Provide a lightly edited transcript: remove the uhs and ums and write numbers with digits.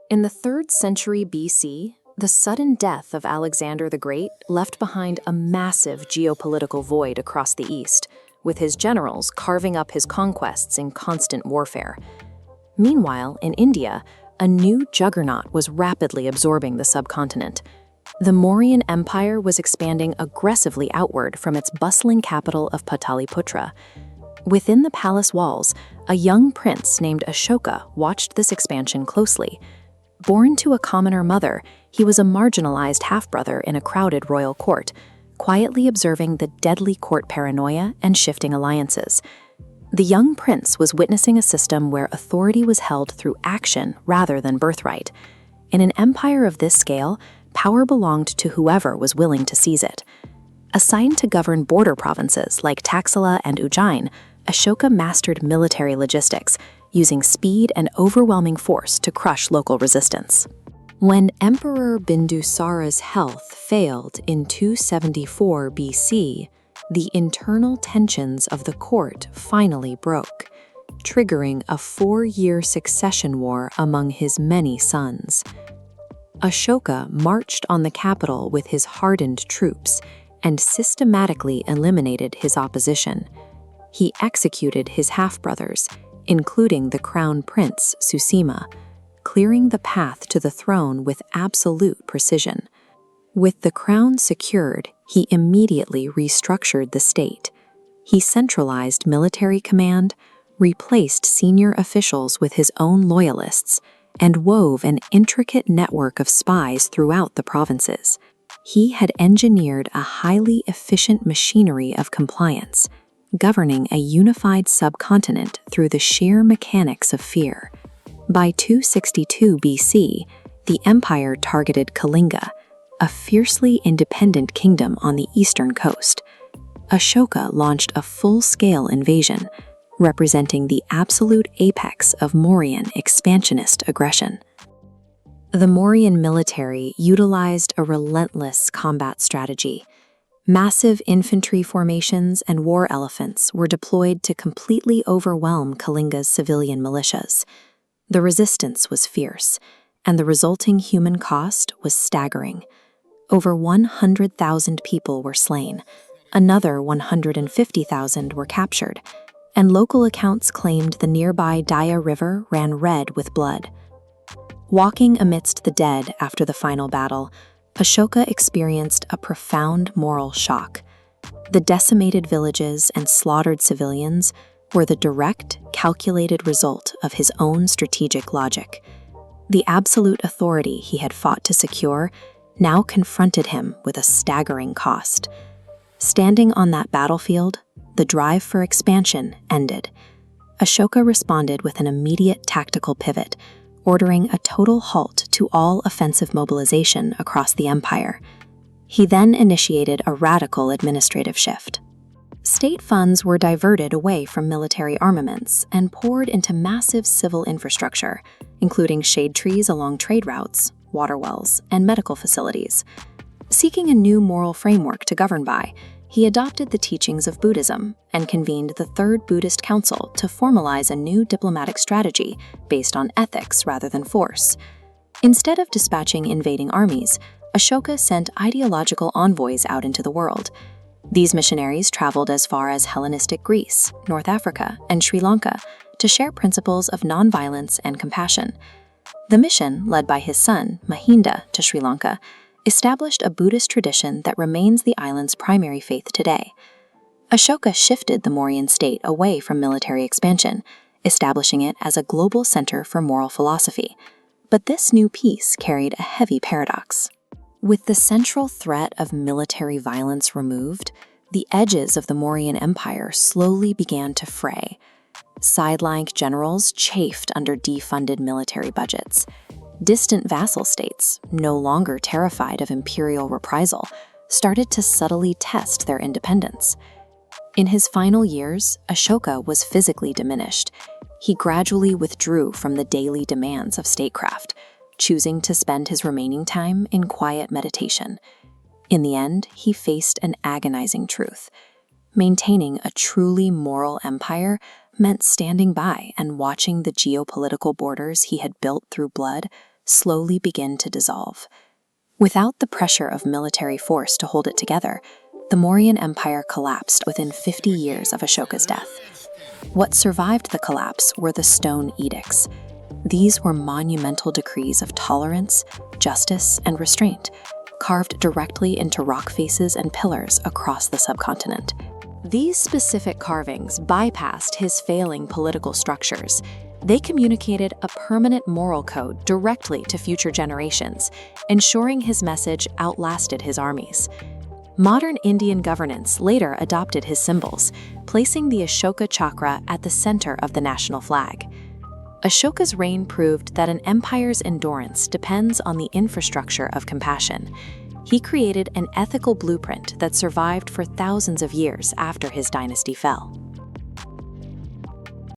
In the 3rd century BC, the sudden death of Alexander the Great left behind a massive geopolitical void across the East, with his generals carving up his conquests in constant warfare. Meanwhile, in India, a new juggernaut was rapidly absorbing the subcontinent. The Mauryan Empire was expanding aggressively outward from its bustling capital of Pataliputra. Within the palace walls, a young prince named Ashoka watched this expansion closely. Born to a commoner mother, he was a marginalized half-brother in a crowded royal court, quietly observing the deadly court paranoia and shifting alliances. The young prince was witnessing a system where authority was held through action rather than birthright. In an empire of this scale, power belonged to whoever was willing to seize it. Assigned to govern border provinces like Taxila and Ujjain, Ashoka mastered military logistics, using speed and overwhelming force to crush local resistance. When Emperor Bindusara's health failed in 274 BC, the internal tensions of the court finally broke, triggering a 4-year succession war among his many sons. Ashoka marched on the capital with his hardened troops and systematically eliminated his opposition. He executed his half-brothers, including the crown prince Susima, clearing the path to the throne with absolute precision. With the crown secured, he immediately restructured the state. He centralized military command, replaced senior officials with his own loyalists, and wove an intricate network of spies throughout the provinces. He had engineered a highly efficient machinery of compliance, governing a unified subcontinent through the sheer mechanics of fear. By 262 BC, the empire targeted Kalinga, a fiercely independent kingdom on the eastern coast. Ashoka launched a full-scale invasion, representing the absolute apex of Mauryan expansionist aggression. The Mauryan military utilized a relentless combat strategy. Massive infantry formations and war elephants were deployed to completely overwhelm Kalinga's civilian militias. The resistance was fierce, and the resulting human cost was staggering. Over 100,000 people were slain, another 150,000 were captured, and local accounts claimed the nearby Daya River ran red with blood. Walking amidst the dead after the final battle, Ashoka experienced a profound moral shock. The decimated villages and slaughtered civilians were the direct, calculated result of his own strategic logic. The absolute authority he had fought to secure now confronted him with a staggering cost. Standing on that battlefield, the drive for expansion ended. Ashoka responded with an immediate tactical pivot, ordering a total halt to all offensive mobilization across the empire. He then initiated a radical administrative shift. State funds were diverted away from military armaments and poured into massive civil infrastructure, including shade trees along trade routes, water wells, and medical facilities. Seeking a new moral framework to govern by, he adopted the teachings of Buddhism and convened the Third Buddhist Council to formalize a new diplomatic strategy based on ethics rather than force. Instead of dispatching invading armies, Ashoka sent ideological envoys out into the world. These missionaries traveled as far as Hellenistic Greece, North Africa, and Sri Lanka to share principles of nonviolence and compassion. The mission, led by his son, Mahinda, to Sri Lanka, established a Buddhist tradition that remains the island's primary faith today. Ashoka shifted the Mauryan state away from military expansion, establishing it as a global center for moral philosophy. But this new peace carried a heavy paradox. With the central threat of military violence removed, the edges of the Mauryan Empire slowly began to fray. Sidelined generals chafed under defunded military budgets. Distant vassal states, no longer terrified of imperial reprisal, started to subtly test their independence. In his final years, Ashoka was physically diminished. He gradually withdrew from the daily demands of statecraft, choosing to spend his remaining time in quiet meditation. In the end, he faced an agonizing truth. Maintaining a truly moral empire meant standing by and watching the geopolitical borders he had built through blood slowly begin to dissolve. Without the pressure of military force to hold it together, the Mauryan Empire collapsed within 50 years of Ashoka's death. What survived the collapse were the stone edicts. These were monumental decrees of tolerance, justice, and restraint, carved directly into rock faces and pillars across the subcontinent. These specific carvings bypassed his failing political structures. They communicated a permanent moral code directly to future generations, ensuring his message outlasted his armies. Modern Indian governance later adopted his symbols, placing the Ashoka chakra at the center of the national flag. Ashoka's reign proved that an empire's endurance depends on the infrastructure of compassion. He created an ethical blueprint that survived for thousands of years after his dynasty fell.